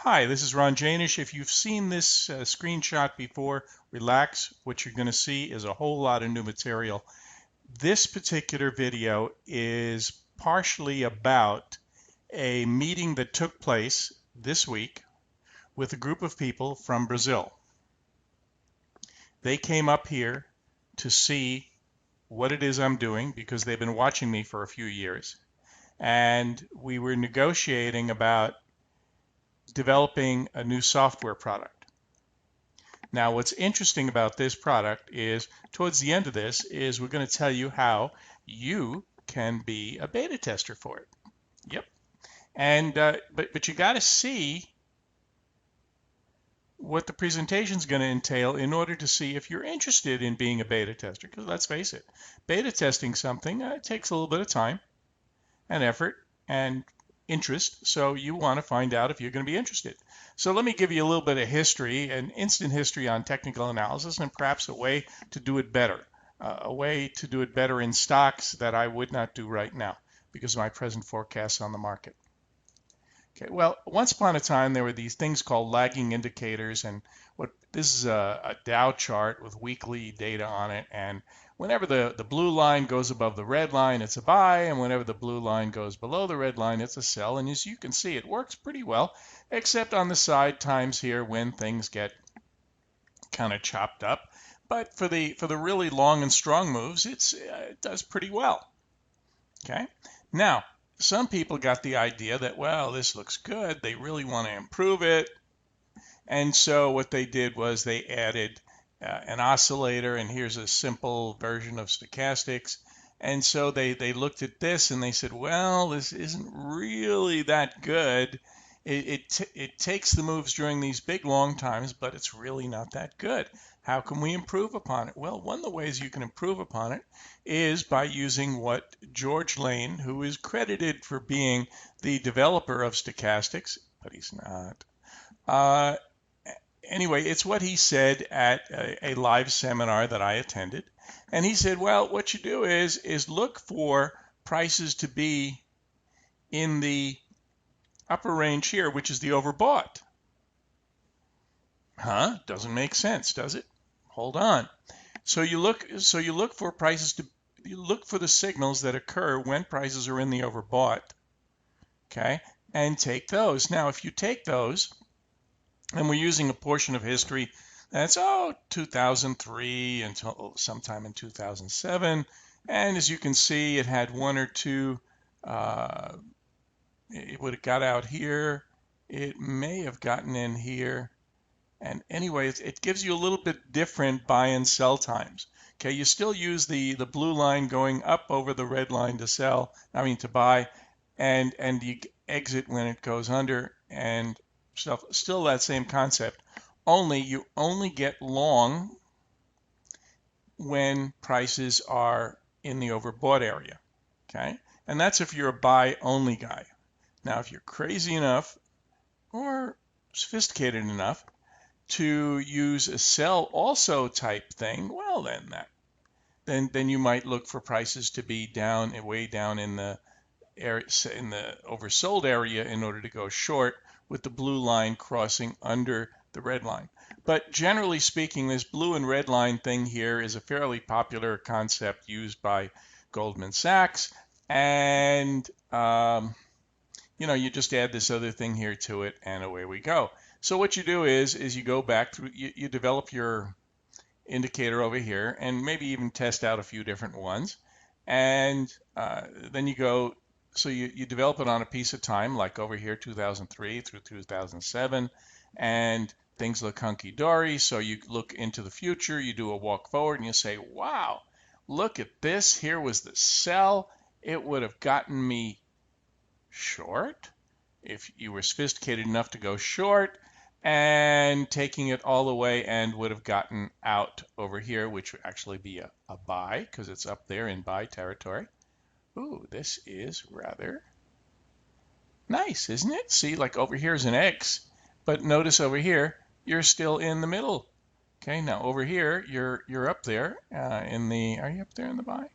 Hi, this is Ron Janish. If you've seen this screenshot before, relax. What you're going to see is a whole lot of new material. This particular video is partially about a meeting that took place this week with a group of people from Brazil. They came up here to see what it is I'm doing because they've been watching me for a few years. And we were negotiating about developing a new software product. Now, what's interesting about this product is towards the end of this is we're going to tell you how you can be a beta tester for it. Yep. And but you got to see what the presentation is going to entail in order to see if you're interested in being a beta tester. Because let's face it, beta testing something takes a little bit of time and effort and interest, so you want to find out if you're going to be interested. So let me give you a little bit of history, an instant history on technical analysis, and perhaps a way to do it better, in stocks that I would not do right now because of my present forecasts on the market. Okay, well, once upon a time there were these things called lagging indicators, and this is a Dow chart with weekly data on it, and whenever the blue line goes above the red line, it's a buy, and whenever the blue line goes below the red line, it's a sell. And as you can see, it works pretty well, except on the side times here when things get kind of chopped up. But for the really long and strong moves, it does pretty well. Okay, now some people got the idea that, well, this looks good, they really want to improve it. And so what they did was they added an oscillator, and here's a simple version of stochastics. And so they looked at this and they said, well, this isn't really that good. It takes the moves during these big long times, but it's really not that good. How can we improve upon it? Well, one of the ways you can improve upon it is by using what George Lane, who is credited for being the developer of stochastics, but he's not. Anyway, it's what he said at a live seminar that I attended. And he said, well, what you do is look for prices to be in the upper range here, which is the overbought. Doesn't make sense, does it? Hold on. So you look for prices you look for the signals that occur when prices are in the overbought. Okay? And take those. Now, if you take those, and we're using a portion of history that's 2003 until sometime in 2007, and as you can see, it had one or two. It would have got out here. It may have gotten in here. And anyway, it gives you a little bit different buy and sell times. Okay, you still use the blue line going up over the red line to buy, and you exit when it goes under, and stuff. Still that same concept. Only you only get long when prices are in the overbought area. Okay, and that's if you're a buy only guy. Now, if you're crazy enough or sophisticated enough to use a sell also type thing, well, then you might look for prices to be way down in the area, in the oversold area, in order to go short, with the blue line crossing under the red line. But generally speaking, this blue and red line thing here is a fairly popular concept used by Goldman Sachs, and you just add this other thing here to it, and away we go. So what you do is you go back through, you develop your indicator over here, and maybe even test out a few different ones, and then you go, so you develop it on a piece of time, like over here 2003 through 2007, and things look hunky-dory. So you look into the future, you do a walk forward, and you say, wow, look at this, here was the sell. It would have gotten me short if you were sophisticated enough to go short, and taking it all the way, and would have gotten out over here, which would actually be a buy because it's up there in buy territory. Ooh, this is rather nice, isn't it? See, like over here is an X, but notice over here you're still in the middle. Okay, now over here you're up there in the. Are you up there in the buy?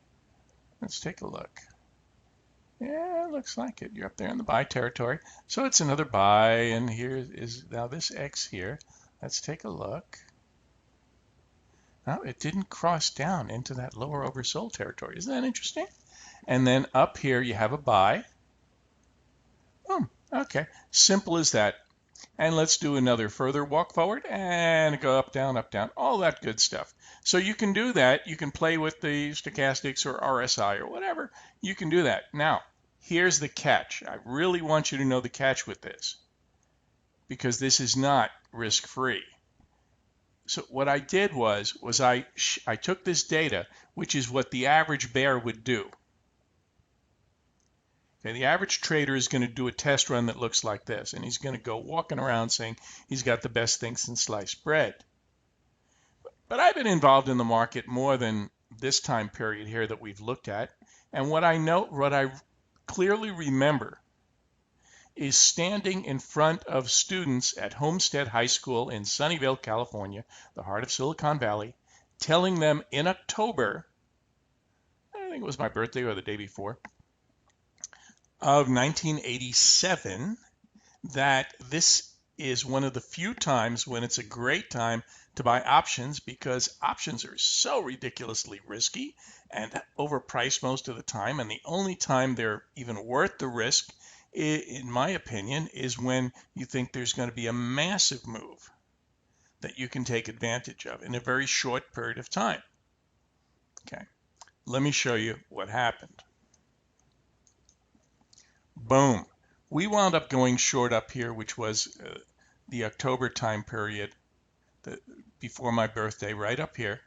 Let's take a look. Yeah, it looks like it. You're up there in the buy territory. So it's another buy, and here is now this X here. Let's take a look. No, it didn't cross down into that lower oversold territory. Isn't that interesting? And then up here you have a buy. Boom. Okay. Simple as that. And let's do another further walk forward and go up, down, all that good stuff. So you can do that. You can play with the stochastics or RSI or whatever. You can do that. Now, here's the catch. I really want you to know the catch with this, because this is not risk-free. So what I did was I took this data, which is what the average bear would do. Okay, the average trader is going to do a test run that looks like this, and he's going to go walking around saying he's got the best thing since sliced bread. But I've been involved in the market more than this time period here that we've looked at, and what I clearly remember is standing in front of students at Homestead High School in Sunnyvale, California, the heart of Silicon Valley, telling them in October, I think it was my birthday or the day before, of 1987, that this is one of the few times when it's a great time to buy options, because options are so ridiculously risky and overpriced most of the time, and the only time they're even worth the risk, in my opinion, is when you think there's going to be a massive move that you can take advantage of in a very short period of time. Okay, let me show you what happened. Boom. We wound up going short up here, which was the October time period before my birthday, right up here.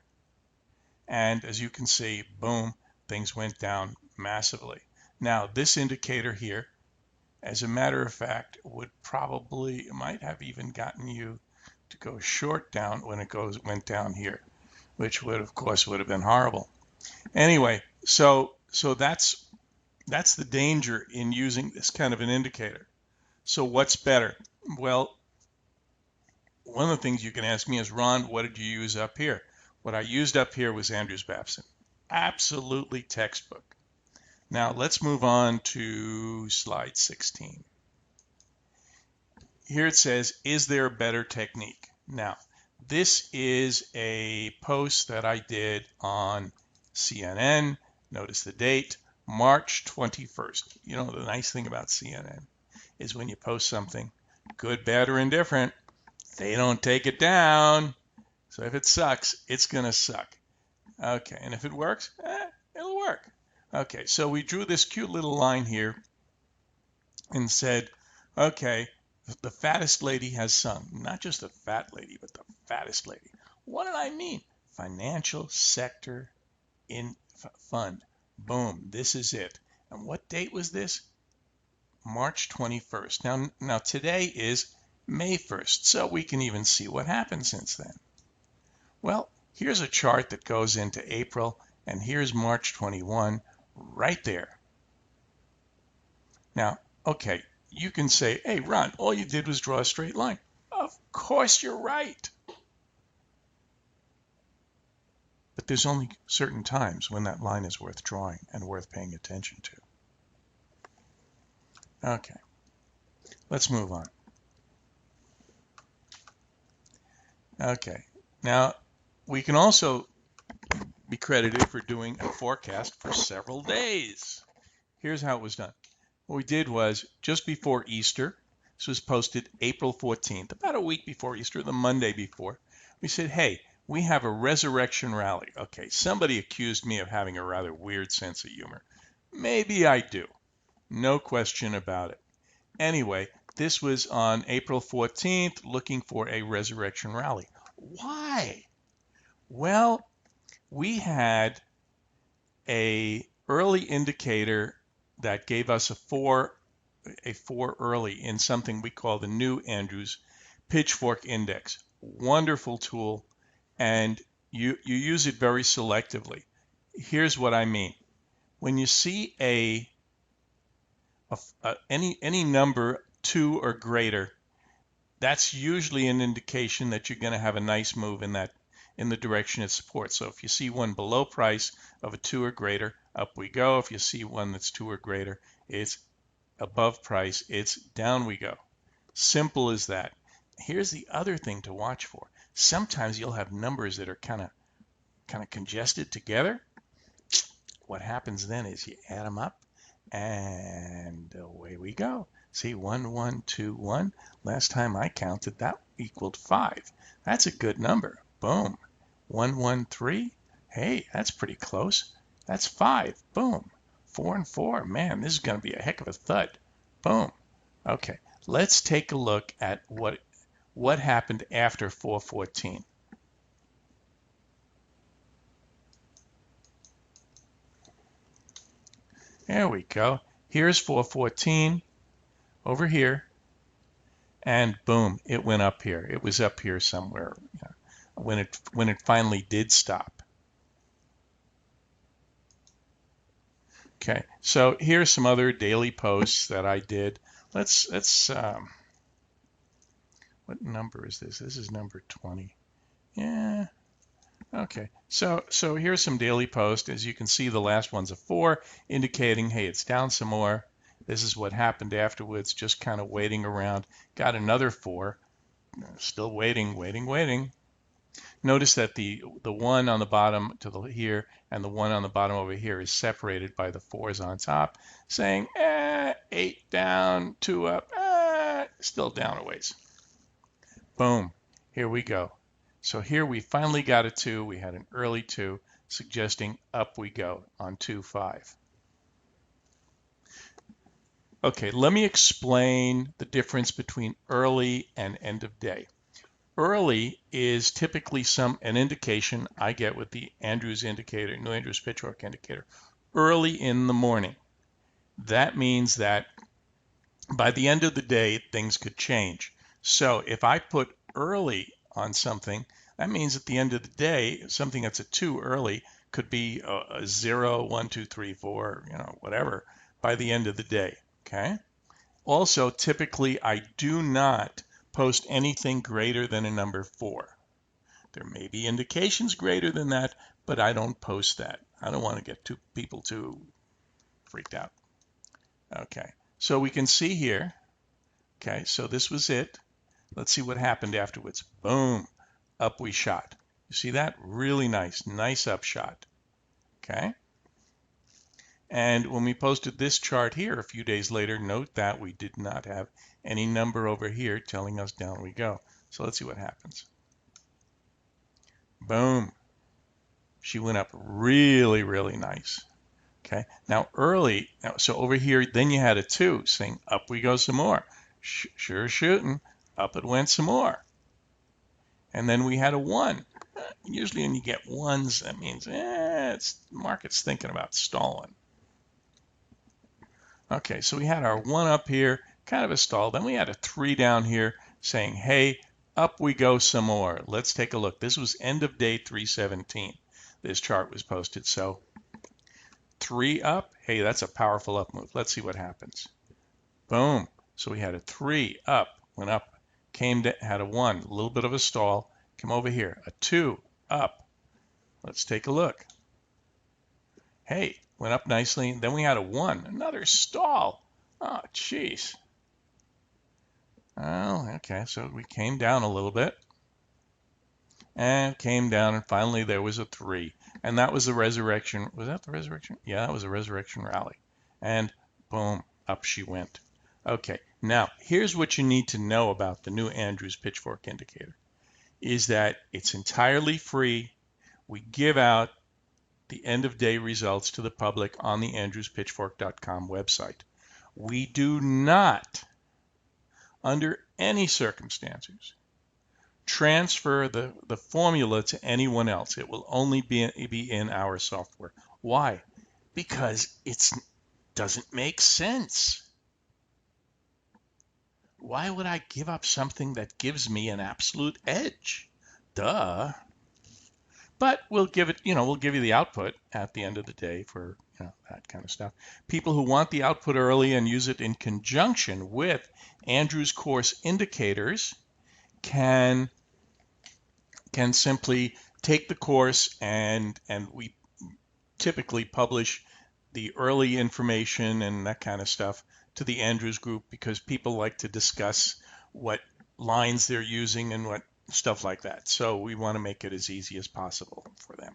And as you can see, boom, things went down massively. Now, this indicator here, as a matter of fact, might have even gotten you to go short down when it went down here, which would, of course, would have been horrible. Anyway, so that's the danger in using this kind of an indicator. So what's better? Well, one of the things you can ask me is, Ron, what did you use up here? What I used up here was Andrews Babson. Absolutely textbook. Now let's move on to slide 16. Here it says, is there a better technique? Now, this is a post that I did on CNN. Notice the date, March 21st. You know, the nice thing about CNN is when you post something, good, bad, or indifferent, they don't take it down. So if it sucks, it's going to suck. Okay, and if it works, it'll work. Okay, so we drew this cute little line here and said, okay, the fattest lady has sung. Not just the fat lady, but the fattest lady. What did I mean? Financial sector fund. Boom, this is it. And what date was this? March 21st. Now today is May 1st, so we can even see what happened since then. Well, here's a chart that goes into April, and here's March 21 right there. Now, okay, you can say, hey, Ron, all you did was draw a straight line. Of course you're right. But there's only certain times when that line is worth drawing and worth paying attention to. Okay, let's move on. Okay, now we can also be credited for doing a forecast for several days. Here's how it was done. What we did was just before Easter, this was posted April 14th, about a week before Easter, the Monday before. We said, hey, we have a resurrection rally. Okay, somebody accused me of having a rather weird sense of humor. Maybe I do. No question about it. Anyway, this was on April 14th, looking for a resurrection rally. Why? Well, we had a early indicator that gave us a four early in something we call the new Andrews Pitchfork Index. Wonderful tool, and you use it very selectively. Here's what I mean. When you see any number 2 or greater, that's usually an indication that you're going to have a nice move in in the direction it supports. So if you see one below price of a 2 or greater, up we go. If you see one that's 2 or greater, it's above price, it's down we go. Simple as that. Here's the other thing to watch for. Sometimes you'll have numbers that are kind of congested together. What happens then is you add them up and away we go. See, 1, 1, 2, 1. Last time I counted, that equaled 5. That's a good number. Boom. 1, 1, 3. Hey, that's pretty close. That's 5. Boom. 4 and 4. Man, this is going to be a heck of a thud. Boom. Okay, let's take a look at what happened after 414. There we go. Here's 414 over here, and boom, it went up here. It was up here somewhere, when it finally did stop. Okay, so here's some other daily posts that I did. Let's what number is this? This is number 20. Yeah. Okay, so here's some daily posts. As you can see, the last one's a 4, indicating, hey, it's down some more. This is what happened afterwards, just kind of waiting around. Got another 4, still waiting. Notice that the one on the bottom to here and the one on the bottom over here is separated by the 4s on top, saying, 8 down, 2 up, still down a ways. Boom, here we go. So here we finally got a 2. We had an early 2, suggesting up we go on 2-5. Okay, let me explain the difference between early and end of day. Early is typically an indication I get with the Andrews indicator, New Andrews Pitchfork indicator, early in the morning. That means that by the end of the day, things could change. So if I put early on something, that means at the end of the day, something that's a 2 early could be a 0, 1, 2, 3, 4, whatever, by the end of the day, okay? Also, typically, I do not post anything greater than a number 4. There may be indications greater than that, but I don't post that. I don't want to get people too freaked out. Okay, so we can see here, okay, so this was it. Let's see what happened afterwards. Boom, up we shot. You see that? Really nice upshot. Okay. And when we posted this chart here a few days later, note that we did not have any number over here telling us down we go. So let's see what happens. Boom. She went up really nice. Okay. Now early, so over here, then you had a 2 saying up we go some more. Sure shooting. Up it went some more. And then we had a 1. Usually when you get 1s, that means the market's thinking about stalling. Okay, so we had our 1 up here, kind of a stall. Then we had a 3 down here saying, hey, up we go some more. Let's take a look. This was end of day 317. This chart was posted. So 3 up, hey, that's a powerful up move. Let's see what happens. Boom. So we had a 3 up, went up, had a 1, a little bit of a stall, come over here, a 2 up. Let's take a look. Hey, went up nicely. Then we had a 1, another stall. Oh, jeez. Oh, okay, so we came down a little bit and came down, and finally there was a 3. And that was the resurrection. Was that the resurrection? Yeah, that was a resurrection rally. And boom, up she went. Okay, now here's what you need to know about the new Andrews Pitchfork indicator, is that it's entirely free. We give out the end of day results to the public on the andrewspitchfork.com website. We do not, under any circumstances, transfer the formula to anyone else. It will only be in our software. Why? Because it doesn't make sense. Why would I give up something that gives me an absolute edge? Duh. But we'll give it, we'll give you the output at the end of the day for, that kind of stuff. People who want the output early and use it in conjunction with Andrews course indicators can simply take the course, and we typically publish the early information and that kind of stuff to the Andrews group because people like to discuss what lines they're using and what stuff like that. So we want to make it as easy as possible for them.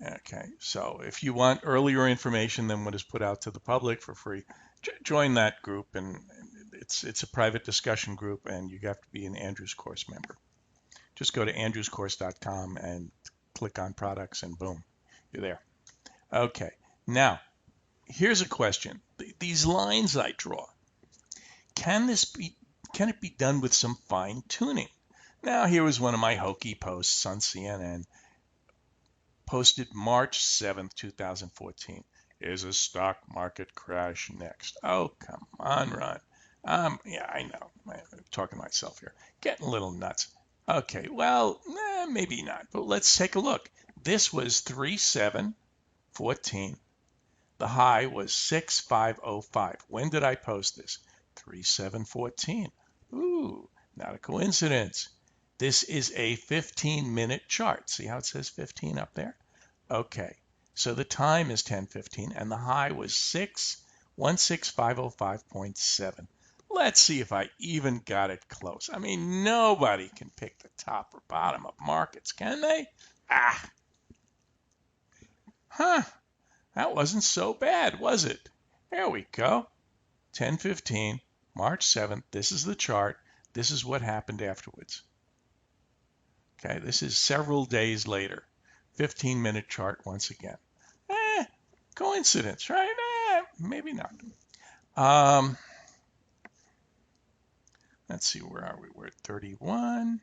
Okay, so if you want earlier information than what is put out to the public for free, join that group, and it's a private discussion group, and you have to be an Andrews course member. Just go to andrewscourse.com and click on products, and boom, you're there. Okay, now here's a question. These lines I draw, can it be done with some fine tuning? Now here was one of my hokey posts on CNN, posted March 7th, 2014. Is a stock market crash next? Oh, come on, Ron. Yeah, I know. I'm talking to myself here. Getting a little nuts. Okay, well, maybe not, but let's take a look. This was 3/7/14. The high was 6/5/05. When did I post this? 3/7/14. Ooh, not a coincidence. This is a 15-minute chart. See how it says 15 up there? Okay, so the time is 10:15, and the high was 16505.7. Let's see if I even got it close. I mean, nobody can pick the top or bottom of markets, can they? That wasn't so bad, was it? There we go. 10:15, March 7th. This is the chart. This is what happened afterwards. Okay, this is several days later. 15-minute chart once again. Coincidence, right? Maybe not. Let's see, where are we? We're at 31.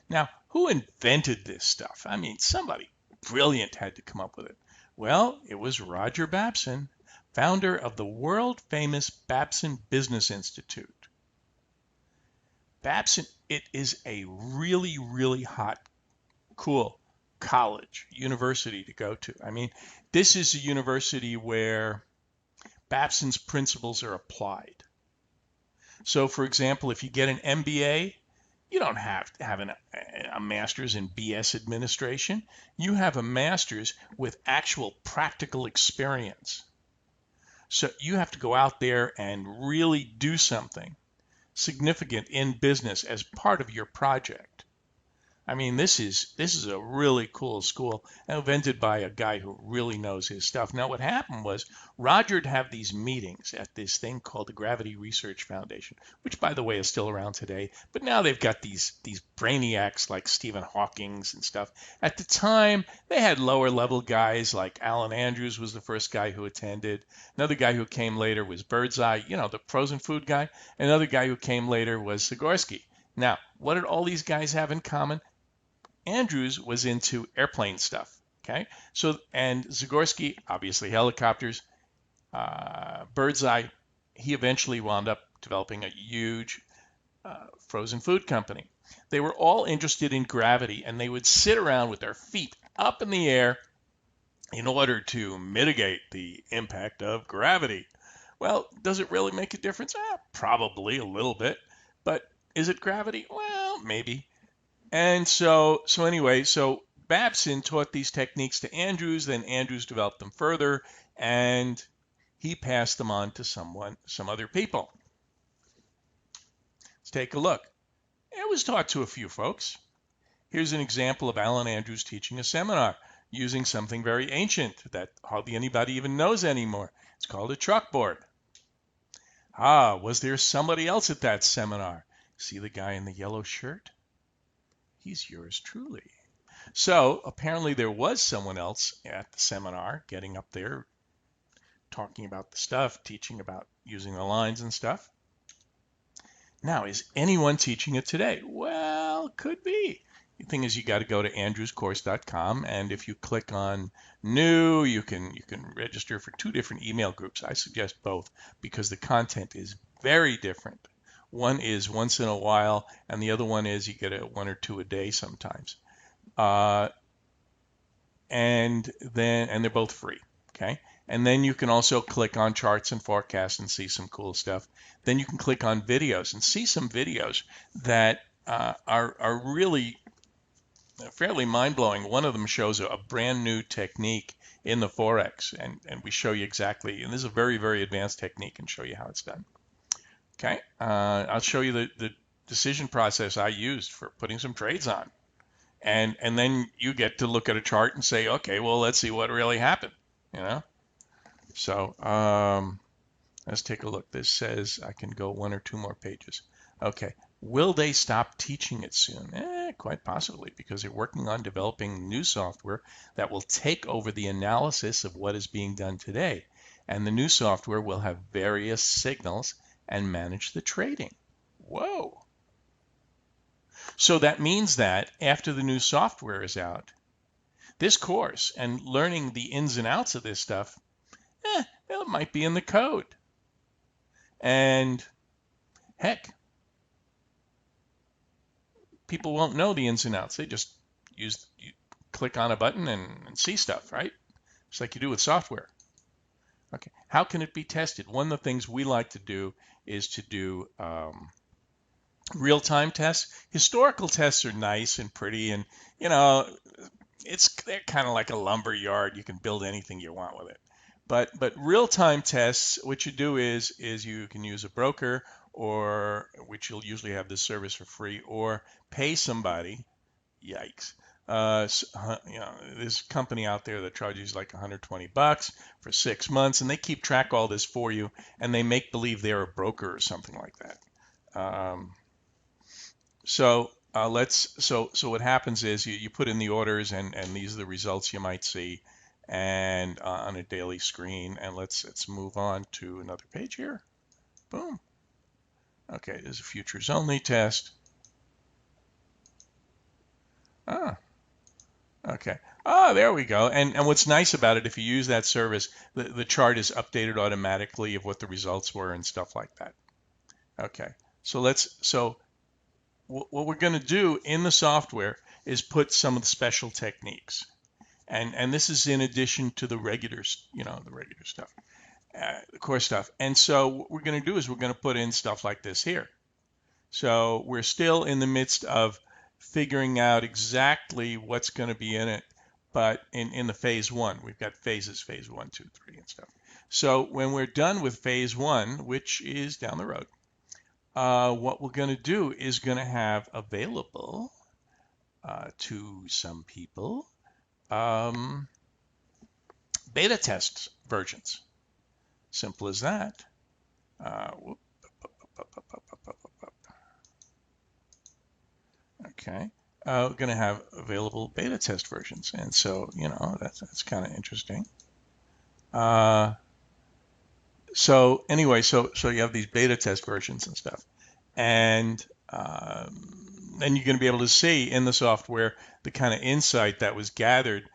Now, who invented this stuff? I mean, somebody brilliant had to come up with it. Well, it was Roger Babson, founder of the world-famous Babson Business Institute. Babson, it is a really, really hot, cool college, university to go to. I mean, this is a university where Babson's principles are applied. So, for example, if you get an MBA, you don't have to have a master's in BS administration. You have a master's with actual practical experience. So you have to go out there and really do something significant in business as part of your project. I mean, this is a really cool school, invented by a guy who really knows his stuff. Now, what happened was Roger'd have these meetings at this thing called the Gravity Research Foundation, which, by the way, is still around today. But now they've got these brainiacs like Stephen Hawking's and stuff. At the time, they had lower level guys like Alan Andrews was the first guy who attended. Another guy who came later was Birdseye, the frozen food guy. Another guy who came later was Zagorski. Now, what did all these guys have in common? Andrews was into airplane stuff, okay? So, and Zagorski, obviously helicopters. Birdseye, he eventually wound up developing a huge frozen food company. They were all interested in gravity, and they would sit around with their feet up in the air in order to mitigate the impact of gravity. Well, does it really make a difference? Probably a little bit, but is it gravity? Well, maybe. And so Babson taught these techniques to Andrews, then Andrews developed them further, and he passed them on to some other people. Let's take a look. It was taught to a few folks. Here's an example of Alan Andrews teaching a seminar using something very ancient that hardly anybody even knows anymore. It's called a chalkboard. Was there somebody else at that seminar? See the guy in the yellow shirt? He's yours truly. So apparently there was someone else at the seminar getting up there, talking about the stuff, teaching about using the lines and stuff. Now, is anyone teaching it today? Well, could be. The thing is, you got to go to andrewscourse.com, and if you click on new, you can register for 2 different email groups. I suggest both because the content is very different. One is once in a while, and the other one is you get 1 or 2 a day sometimes. And they're both free, okay? And then you can also click on charts and forecasts and see some cool stuff. Then you can click on videos and see some videos that are really fairly mind-blowing. One of them shows a brand new technique in the Forex, and we show you exactly, and this is a very, very advanced technique, and show you how it's done. Okay, I'll show you the decision process I used for putting some trades on. And then you get to look at a chart and say, okay, well, let's see what really happened, you know? So let's take a look. This says I can go one or two more pages. Okay. Will they stop teaching it soon? Quite possibly, because they're working on developing new software that will take over the analysis of what is being done today. And the new software will have various signals and manage the trading. Whoa. So that means that after the new software is out, this course and learning the ins and outs of this stuff, it might be in the code. And heck, people won't know the ins and outs. They just you click on a button and see stuff, right? Just like you do with software. Okay, how can it be tested? One of the things we like to do is to do real-time tests. Historical tests are nice and pretty, and you know, they're kind of like a lumber yard. You can build anything you want with it. But real-time tests, what you do is you can use a broker, or which you'll usually have this service for free, or pay somebody. Yikes. You know, there's a company out there that charges like $120 for 6 months, and they keep track of all this for you, and they make believe they're a broker or something like that. So what happens is you put in the orders, and these are the results you might see, and on a daily screen. And let's move on to another page here. Boom. Okay, there's a futures only test. Okay. There we go. And what's nice about it, if you use that service, the chart is updated automatically of what the results were and stuff like that. Okay. So what we're going to do in the software is put some of the special techniques. And this is in addition to the regular, the regular stuff, the core stuff. And so what we're going to do is we're going to put in stuff like this here. So we're still in the midst of figuring out exactly what's going to be in it, but in the phase one, we've got phases, phase 1, 2, 3, and stuff. So when we're done with phase 1, which is down the road, what we're going to do is going to have available to some people beta test versions. Simple as that. Okay, we're going to have available beta test versions, and so that's kind of interesting. So anyway, so you have these beta test versions and stuff, and then you're going to be able to see in the software the kind of insight that was gained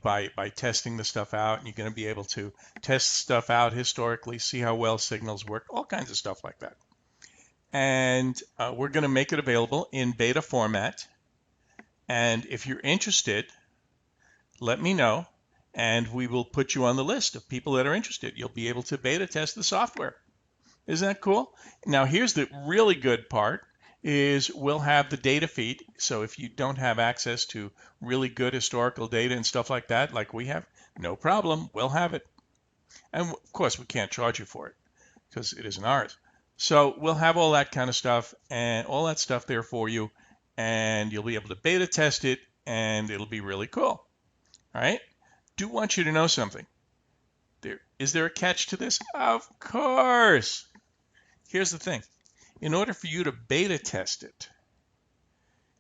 by testing the stuff out, and you're going to be able to test stuff out historically, see how well signals work, all kinds of stuff like that. And we're going to make it available in beta format. And if you're interested, let me know, and we will put you on the list of people that are interested. You'll be able to beta test the software. Isn't that cool? Now, here's the really good part, is we'll have the data feed. So if you don't have access to really good historical data and stuff like that, like we have, no problem, we'll have it. And of course, we can't charge you for it because it isn't ours. So we'll have all that kind of stuff and all that stuff there for you, and you'll be able to beta test it, and it'll be really cool. All right? Do want you to know something. Is there a catch to this? Of course. Here's the thing. In order for you to beta test it,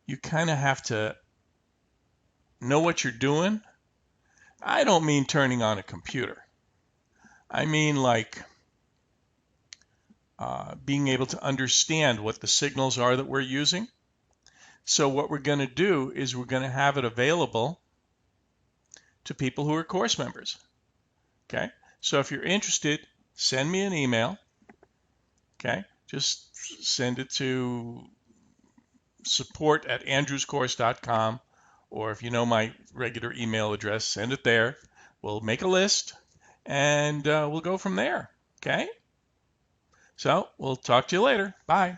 you kind of have to know what you're doing. I don't mean turning on a computer. I mean like being able to understand what the signals are that we're using. So what we're going to do is we're going to have it available to people who are course members. Okay, so if you're interested, send me an email. Okay, just send it to support@andrewscourse.com, or if you know my regular email address, send it there. We'll make a list, and we'll go from there. Okay, so we'll talk to you later. Bye.